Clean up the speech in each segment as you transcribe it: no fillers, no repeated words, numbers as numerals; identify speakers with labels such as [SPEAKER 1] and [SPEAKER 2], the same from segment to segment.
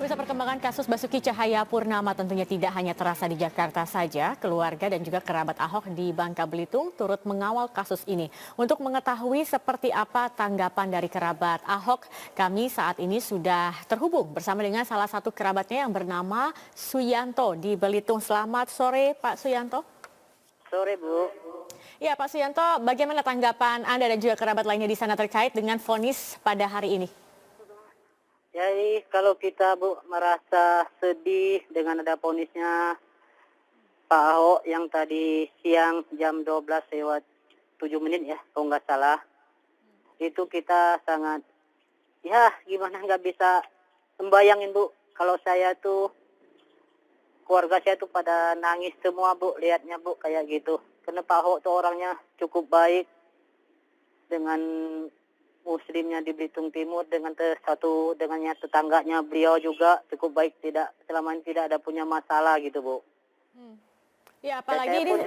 [SPEAKER 1] Pemirsa, perkembangan kasus Basuki Cahayapurnama tentunya tidak hanya terasa di Jakarta saja. Keluarga dan juga kerabat Ahok di Bangka Belitung turut mengawal kasus ini. Untuk mengetahui seperti apa tanggapan dari kerabat Ahok, kami saat ini sudah terhubung bersama dengan salah satu kerabatnya yang bernama Suyanto di Belitung. Selamat sore Pak Suyanto.
[SPEAKER 2] Sore, Bu.
[SPEAKER 1] Ya Pak Suyanto, bagaimana tanggapan Anda dan juga kerabat lainnya di sana terkait dengan vonis pada hari ini?
[SPEAKER 2] Jadi kalau kita, Bu, merasa sedih dengan ada vonisnya Pak Ahok yang tadi siang jam 12 lewat 7 menit ya, kalau nggak salah. Itu kita sangat, ya gimana nggak bisa membayangin, Bu. Kalau saya tuh, keluarga saya tuh pada nangis semua, Bu, lihatnya, Bu, kayak gitu. Karena Pak Ahok tuh orangnya cukup baik dengan Muslimnya di Belitung Timur, dengan dengannya tetangganya beliau juga cukup baik, tidak selama ini tidak ada punya masalah gitu, Bu.
[SPEAKER 1] Ya apalagi ini,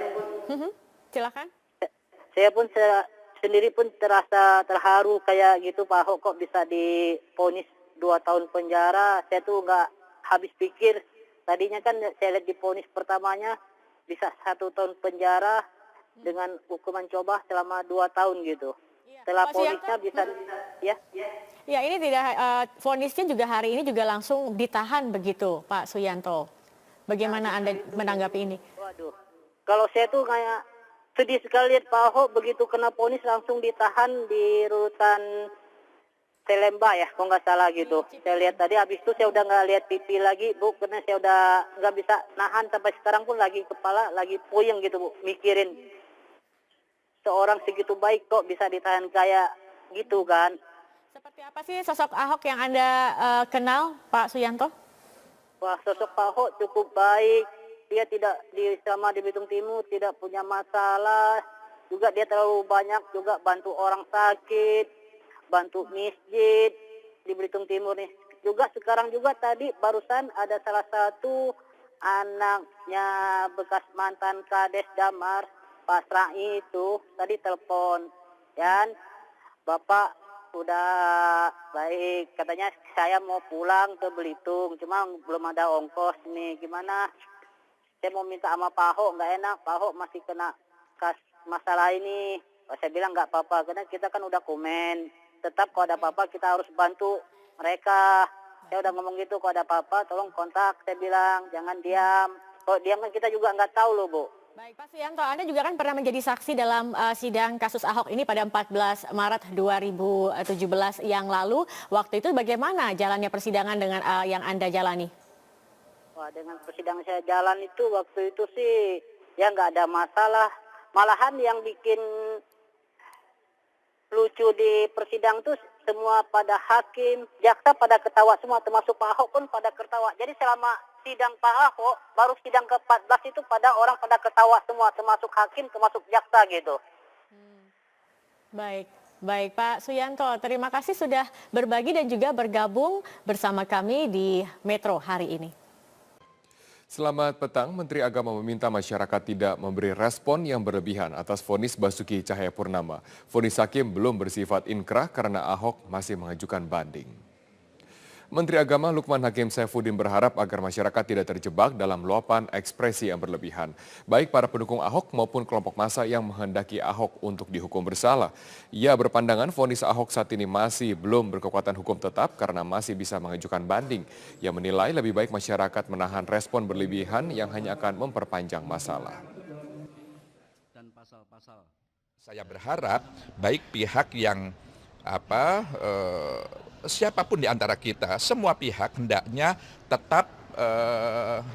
[SPEAKER 1] silakan.
[SPEAKER 2] Saya pun sendiri pun terasa terharu kayak gitu, Pak Ahok kok bisa divonis 2 tahun penjara. Saya tuh nggak habis pikir. Tadinya kan saya lihat divonis pertamanya bisa 1 tahun penjara dengan hukuman coba selama 2 tahun gitu. Setelah vonisnya bisa, ya.
[SPEAKER 1] Ya ini tidak, vonisnya juga hari ini juga langsung ditahan begitu Pak Suyanto. Bagaimana Anda menanggapi ini?
[SPEAKER 2] Waduh, kalau saya tuh kayak sedih sekali lihat Pak Ahok begitu kena vonis langsung ditahan di rutan Salemba ya, kalau nggak salah gitu. Saya lihat tadi, habis itu saya udah nggak lihat TV lagi, Bu, karena saya udah nggak bisa nahan sampai sekarang pun lagi kepala lagi puyeng gitu, Bu, mikirin seorang segitu baik kok bisa ditahan kayak gitu kan.
[SPEAKER 1] Seperti apa sih sosok Ahok yang Anda kenal Pak Suyanto?
[SPEAKER 2] Wah, sosok Pak Ahok cukup baik. Dia tidak selama di Belitung Timur tidak punya masalah. Juga dia terlalu banyak juga bantu orang sakit, bantu masjid di Belitung Timur nih. Juga sekarang juga tadi barusan ada salah satu anaknya bekas mantan Kades Damar, Pak Srai itu tadi telepon, dan Bapak udah baik, katanya saya mau pulang ke Belitung, cuma belum ada ongkos nih, gimana? Saya mau minta sama Pak Ahok, nggak enak, Pak Ahok masih kena masalah ini. Saya bilang nggak apa-apa, karena kita kan udah komen, tetap kalau ada apa-apa kita harus bantu mereka. Saya udah ngomong gitu, kalau ada apa-apa tolong kontak, saya bilang, jangan diam. Kalau diam kan kita juga nggak tahu loh, Bu.
[SPEAKER 1] Baik Pak Suyanto, Anda juga kan pernah menjadi saksi dalam sidang kasus Ahok ini pada 14 Maret 2017 yang lalu. Waktu itu bagaimana jalannya persidangan dengan yang Anda jalani?
[SPEAKER 2] Wah, dengan persidangan saya jalan itu waktu itu sih ya nggak ada masalah. Malahan yang bikin lucu di persidangan tuh semua pada hakim, jaksa pada ketawa semua, termasuk Pak Ahok pun pada ketawa. Jadi selama sidang Pak Ahok, baru sidang ke-14 itu pada orang pada ketawa semua, termasuk hakim, termasuk jaksa gitu.
[SPEAKER 1] Baik, baik Pak Suyanto, terima kasih sudah berbagi dan juga bergabung bersama kami di Metro hari ini.
[SPEAKER 3] Selamat petang, Menteri Agama meminta masyarakat tidak memberi respon yang berlebihan atas vonis Basuki Cahayapurnama. Vonis hakim belum bersifat inkrah karena Ahok masih mengajukan banding. Menteri Agama Lukman Hakim Saifuddin berharap agar masyarakat tidak terjebak dalam luapan ekspresi yang berlebihan. Baik para pendukung Ahok maupun kelompok massa yang menghendaki Ahok untuk dihukum bersalah. Ia berpandangan vonis Ahok saat ini masih belum berkekuatan hukum tetap karena masih bisa mengajukan banding. Ia menilai lebih baik masyarakat menahan respon berlebihan yang hanya akan memperpanjang masalah.
[SPEAKER 4] Saya berharap baik pihak yang siapapun di antara kita, semua pihak hendaknya tetap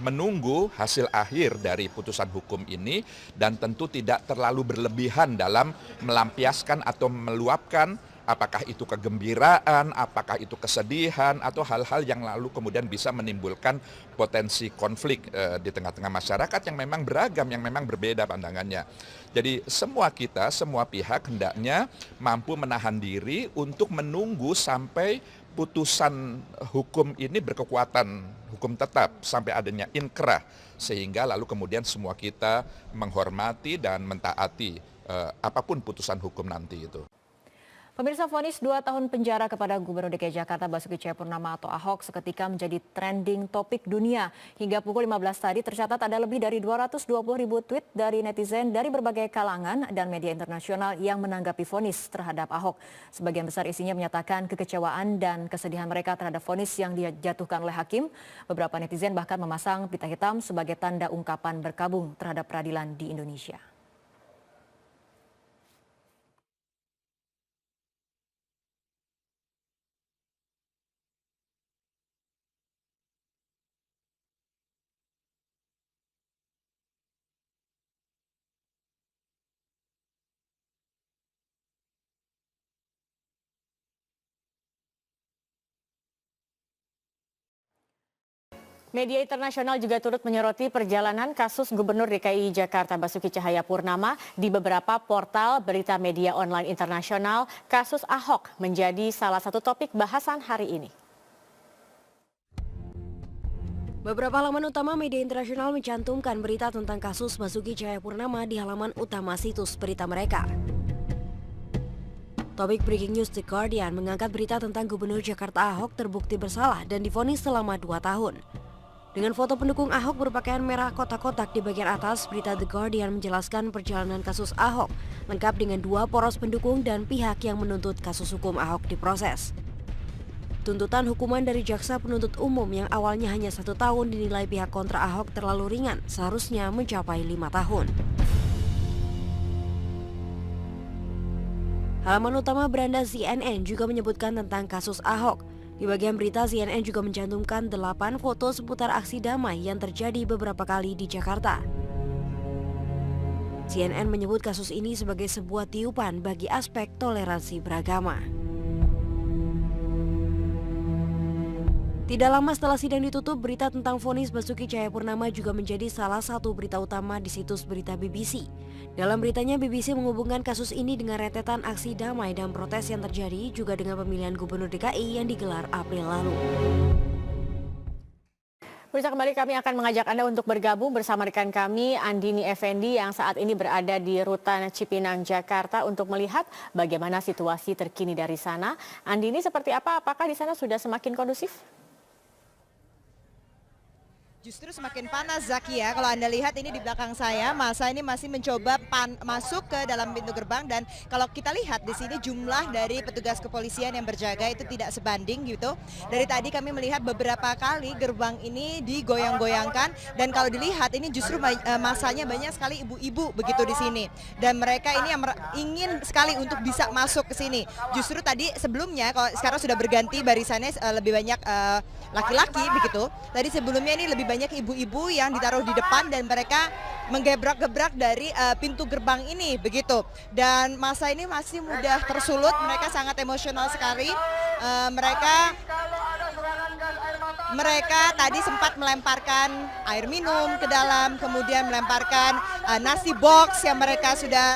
[SPEAKER 4] menunggu hasil akhir dari putusan hukum ini dan tentu tidak terlalu berlebihan dalam melampiaskan atau meluapkan apakah itu kegembiraan, apakah itu kesedihan, atau hal-hal yang lalu kemudian bisa menimbulkan potensi konflik di tengah-tengah masyarakat yang memang beragam, yang memang berbeda pandangannya. Jadi semua kita, semua pihak hendaknya mampu menahan diri untuk menunggu sampai putusan hukum ini berkekuatan hukum tetap, sampai adanya inkrah, sehingga lalu kemudian semua kita menghormati dan mentaati apapun putusan hukum nanti itu.
[SPEAKER 1] Pemirsa, vonis 2 tahun penjara kepada Gubernur DKI Jakarta Basuki Cahayapurnama atau Ahok seketika menjadi trending topik dunia. Hingga pukul 15 tadi tercatat ada lebih dari 220.000 tweet dari netizen dari berbagai kalangan dan media internasional yang menanggapi vonis terhadap Ahok. Sebagian besar isinya menyatakan kekecewaan dan kesedihan mereka terhadap vonis yang dijatuhkan oleh hakim. Beberapa netizen bahkan memasang pita hitam sebagai tanda ungkapan berkabung terhadap peradilan di Indonesia. Media internasional juga turut menyoroti perjalanan kasus Gubernur DKI Jakarta Basuki Cahayapurnama di beberapa portal berita media online internasional. Kasus Ahok menjadi salah satu topik bahasan hari ini.
[SPEAKER 5] Beberapa halaman utama media internasional mencantumkan berita tentang kasus Basuki Cahayapurnama di halaman utama situs berita mereka. Topik Breaking News The Guardian mengangkat berita tentang Gubernur Jakarta Ahok terbukti bersalah dan divonis selama 2 tahun. Dengan foto pendukung Ahok berpakaian merah kotak-kotak di bagian atas, berita The Guardian menjelaskan perjalanan kasus Ahok, lengkap dengan 2 poros pendukung dan pihak yang menuntut kasus hukum Ahok diproses. Tuntutan hukuman dari jaksa penuntut umum yang awalnya hanya 1 tahun dinilai pihak kontra Ahok terlalu ringan, seharusnya mencapai 5 tahun. Halaman utama beranda CNN juga menyebutkan tentang kasus Ahok. Di bagian berita, CNN juga mencantumkan 8 foto seputar aksi damai yang terjadi beberapa kali di Jakarta. CNN menyebut kasus ini sebagai sebuah tiupan bagi aspek toleransi beragama. Tidak lama setelah sidang ditutup, berita tentang vonis Basuki Cahayapurnama juga menjadi salah satu berita utama di situs berita BBC. Dalam beritanya, BBC menghubungkan kasus ini dengan rentetan aksi damai dan protes yang terjadi juga dengan pemilihan Gubernur DKI yang digelar April lalu.
[SPEAKER 1] Pemirsa, kembali kami akan mengajak Anda untuk bergabung bersama rekan kami Andini Effendi yang saat ini berada di Rutan Cipinang, Jakarta untuk melihat bagaimana situasi terkini dari sana. Andini, seperti apa? Apakah di sana sudah semakin kondusif?
[SPEAKER 6] Justru semakin panas, Zaki, ya. Kalau Anda lihat ini di belakang saya, masa ini masih mencoba masuk ke dalam pintu gerbang, dan kalau kita lihat di sini jumlah dari petugas kepolisian yang berjaga itu tidak sebanding gitu. Dari tadi kami melihat beberapa kali gerbang ini digoyang-goyangkan, dan kalau dilihat ini justru masanya banyak sekali ibu-ibu begitu di sini. Dan mereka ini yang ingin sekali untuk bisa masuk ke sini. Justru tadi sebelumnya, kalau sekarang sudah berganti barisannya lebih banyak laki-laki begitu. Tadi sebelumnya ini lebih banyak ibu-ibu yang ditaruh di depan dan mereka menggebrak-gebrak dari pintu gerbang ini begitu. Dan masa ini masih mudah tersulut, mereka sangat emosional sekali. Mereka tadi sempat melemparkan air minum ke dalam, kemudian melemparkan nasi box yang mereka sudah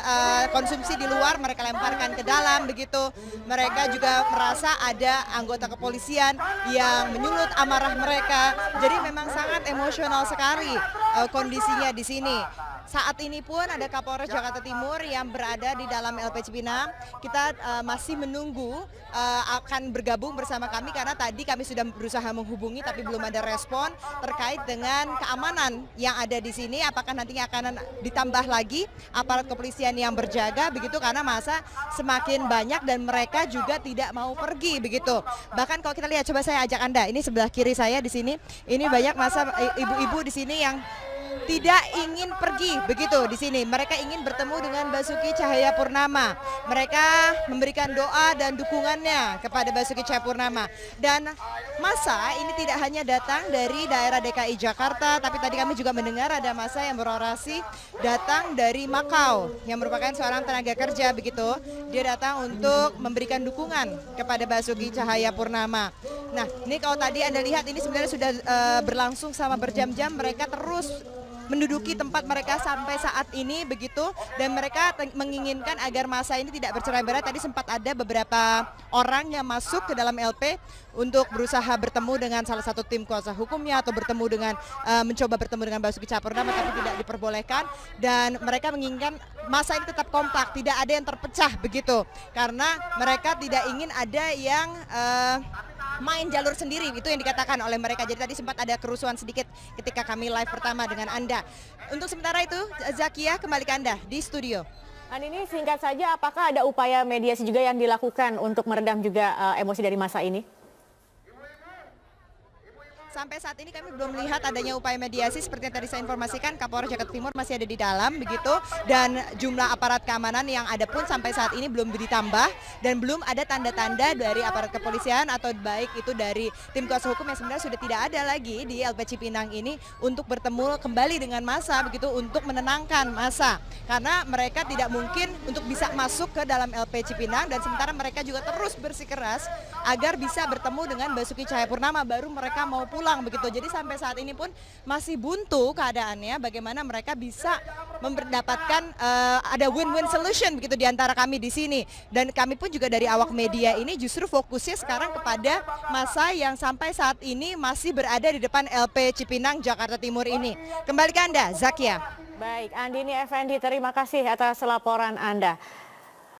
[SPEAKER 6] konsumsi di luar, mereka lemparkan ke dalam begitu. Mereka juga merasa ada anggota kepolisian yang menyulut amarah mereka. Jadi memang sangat emosional sekali kondisinya di sini. Saat ini pun ada Kapolres Jakarta Timur yang berada di dalam LP Cipinang. Kita masih menunggu akan bergabung bersama kami karena tadi kami sudah berusaha menghubungi tapi belum ada respon terkait dengan keamanan yang ada di sini. Apakah nantinya akan ditambah lagi aparat kepolisian yang berjaga begitu, karena masa semakin banyak dan mereka juga tidak mau pergi begitu. Bahkan kalau kita lihat, coba saya ajak Anda, ini sebelah kiri saya di sini, ini banyak masa ibu-ibu di sini yang tidak ingin pergi begitu di sini. Mereka ingin bertemu dengan Basuki Cahayapurnama. Mereka memberikan doa dan dukungannya kepada Basuki Cahayapurnama. Dan masa ini tidak hanya datang dari daerah DKI Jakarta, tapi tadi kami juga mendengar ada masa yang berorasi datang dari Makau yang merupakan seorang tenaga kerja begitu. Dia datang untuk memberikan dukungan kepada Basuki Cahayapurnama. Nah, ini kalau tadi Anda lihat ini sebenarnya sudah berlangsung selama berjam-jam, mereka terus menduduki tempat mereka sampai saat ini begitu, dan mereka menginginkan agar masa ini tidak bercerai-berai. Tadi sempat ada beberapa orang yang masuk ke dalam LP untuk berusaha bertemu dengan salah satu tim kuasa hukumnya atau mencoba bertemu dengan Basuki Cahayapurnama, tapi tidak diperbolehkan, dan mereka menginginkan masa ini tetap kompak, tidak ada yang terpecah begitu, karena mereka tidak ingin ada yang main jalur sendiri, itu yang dikatakan oleh mereka. Jadi tadi sempat ada kerusuhan sedikit ketika kami live pertama dengan Anda. Untuk sementara itu, Zakia, kembali ke Anda di studio.
[SPEAKER 1] Ini singkat saja, apakah ada upaya mediasi juga yang dilakukan untuk meredam juga emosi dari masa ini?
[SPEAKER 6] Sampai saat ini kami belum melihat adanya upaya mediasi. Seperti yang tadi saya informasikan, Kapolres Jakarta Timur masih ada di dalam begitu, dan jumlah aparat keamanan yang ada pun sampai saat ini belum ditambah, dan belum ada tanda-tanda dari aparat kepolisian atau baik itu dari tim kuasa hukum yang sebenarnya sudah tidak ada lagi di LP Cipinang ini untuk bertemu kembali dengan massa begitu, untuk menenangkan massa, karena mereka tidak mungkin untuk bisa masuk ke dalam LP Cipinang, dan sementara mereka juga terus bersikeras agar bisa bertemu dengan Basuki Cahayapurnama baru mereka mau pulang begitu. Jadi sampai saat ini pun masih buntu keadaannya, bagaimana mereka bisa mendapatkan ada win-win solution begitu di antara kami di sini. Dan kami pun juga dari awak media ini justru fokusnya sekarang kepada massa yang sampai saat ini masih berada di depan LP Cipinang Jakarta Timur ini. Kembali ke Anda, Zakia.
[SPEAKER 1] Baik, Andini Effendi, terima kasih atas laporan Anda.